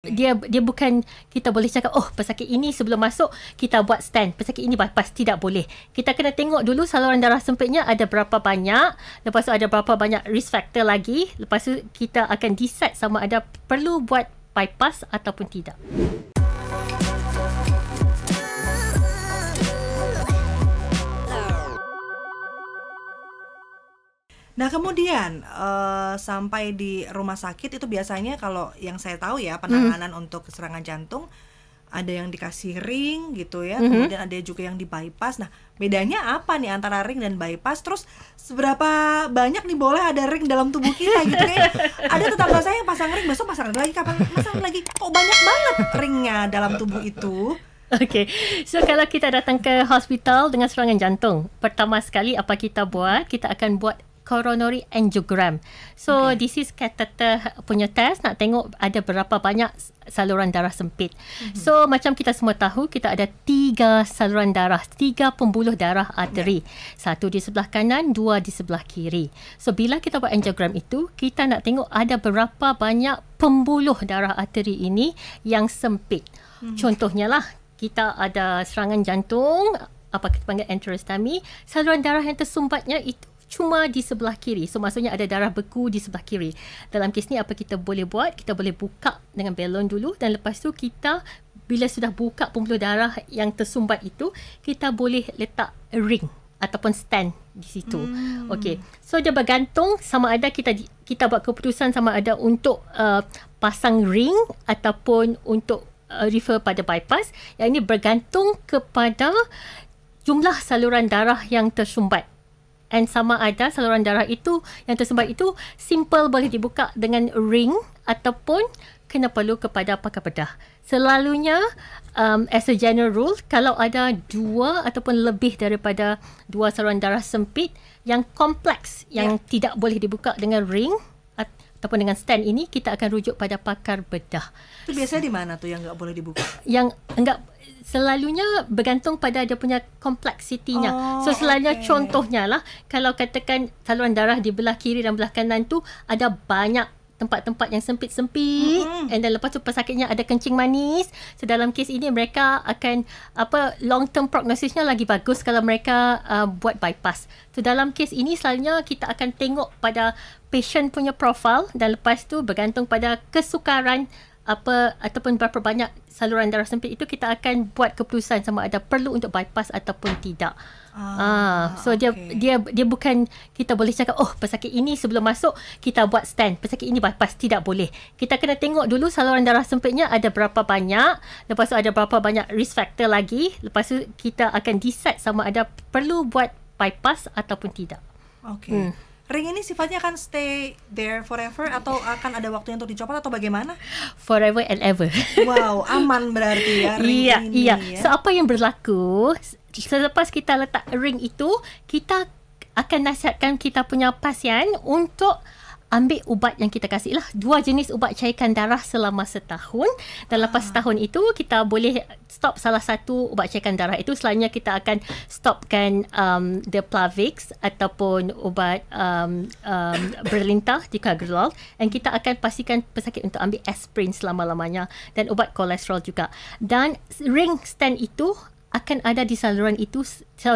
Dia bukan kita boleh cakap pesakit ini sebelum masuk kita buat stand, pesakit ini bypass, tidak boleh. Kita kena tengok dulu saluran darah sempitnya ada berapa banyak, lepas tu ada berapa banyak risk factor lagi, lepas tu kita akan decide sama ada perlu buat bypass ataupun tidak. Nah kemudian sampai di rumah sakit itu biasanya kalau yang saya tahu ya penanganan untuk serangan jantung ada yang dikasih ring gitu ya, kemudian ada juga yang di bypass. Nah bedanya apa nih antara ring dan bypass? Terus seberapa banyak nih boleh ada ring dalam tubuh kita gitu? Kayak ada tetangga saya yang pasang ring, besok pasang lagi, kapan pasang lagi, kok banyak banget ringnya dalam tubuh itu. Okay, so kalau kita datang ke hospital dengan serangan jantung, pertama sekali apa kita buat? Kita akan buat coronary angiogram. So this is catheter punya test, nak tengok ada berapa banyak saluran darah sempit. So macam kita semua tahu, kita ada 3 saluran darah, 3 pembuluh darah arteri. Satu di sebelah kanan, 2 di sebelah kiri. So bila kita buat angiogram itu, kita nak tengok ada berapa banyak pembuluh darah arteri ini yang sempit. Contohnya lah, kita ada serangan jantung, apa kita panggil enterostomy, saluran darah yang tersumbatnya itu cuma di sebelah kiri. So maksudnya ada darah beku di sebelah kiri. Dalam kes ni apa kita boleh buat? Kita boleh buka dengan balon dulu, dan lepas tu kita bila sudah buka pembuluh darah yang tersumbat itu, kita boleh letak ring ataupun stand di situ. Okey. So dia bergantung sama ada kita buat keputusan sama ada untuk pasang ring ataupun untuk refer pada bypass. Yang ini bergantung kepada jumlah saluran darah yang tersumbat. And sama ada saluran darah itu yang tersumbat itu simple boleh dibuka dengan ring ataupun kena perlu kepada pakar bedah. Selalunya as a general rule, kalau ada 2 ataupun lebih daripada 2 saluran darah sempit yang kompleks yang tidak boleh dibuka dengan ring ataupun dengan stand ini, kita akan rujuk pada pakar bedah. Itu biasanya di mana tuh yang nggak boleh dibuka? Yang enggak, selalunya bergantung pada dia punya kompleksitinya. So selalunya contohnya lah, kalau katakan saluran darah di belah kiri dan belah kanan tu ada banyak tempat-tempat yang sempit-sempit, and then lepas tu pesakitnya ada kencing manis. So dalam kes ini mereka akan long term prognosisnya lagi bagus kalau mereka buat bypass. So dalam kes ini selalunya kita akan tengok pada patient punya profile, dan lepas tu bergantung pada kesukaran ataupun berapa banyak saluran darah sempit itu, kita akan buat keputusan sama ada perlu untuk bypass ataupun tidak. So dia bukan kita boleh cakap pesakit ini sebelum masuk kita buat stand, pesakit ini bypass, tidak boleh. Kita kena tengok dulu saluran darah sempitnya ada berapa banyak, lepas tu ada berapa banyak risk factor lagi, lepas tu kita akan decide sama ada perlu buat bypass ataupun tidak. Ring ini sifatnya akan stay there forever atau akan ada waktu untuk dicopot atau bagaimana? Forever and ever. Wow, aman berarti ya ring ini. Iya. So apa yang berlaku selepas kita letak ring itu, kita akan nasihatkan kita punya pasien untuk ambil ubat yang kita kasih lah. 2 jenis ubat cairkan darah selama setahun, dan lepas setahun itu kita boleh stop salah satu ubat cairkan darah itu. Selalunya kita akan stopkan the Plavix ataupun ubat berlintah dikagrelol, dan kita akan pastikan pesakit untuk ambil aspirin selama-lamanya, dan ubat kolesterol juga. Dan ring stand itu akan ada di saluran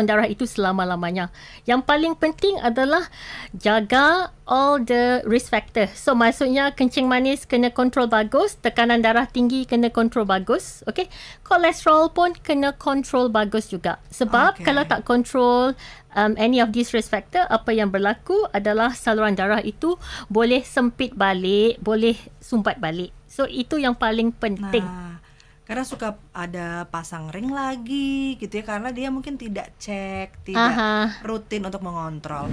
darah itu selama-lamanya. Yang paling penting adalah jaga all the risk factor. So maksudnya kencing manis kena kontrol bagus, tekanan darah tinggi kena kontrol bagus, okay? Kolesterol pun kena kontrol bagus juga. Sebab kalau tak kontrol any of these risk factor, apa yang berlaku adalah saluran darah itu boleh sempit balik, boleh sumbat balik. So itu yang paling penting. Karena suka ada pasang ring lagi gitu ya, karena dia mungkin tidak rutin untuk mengontrol.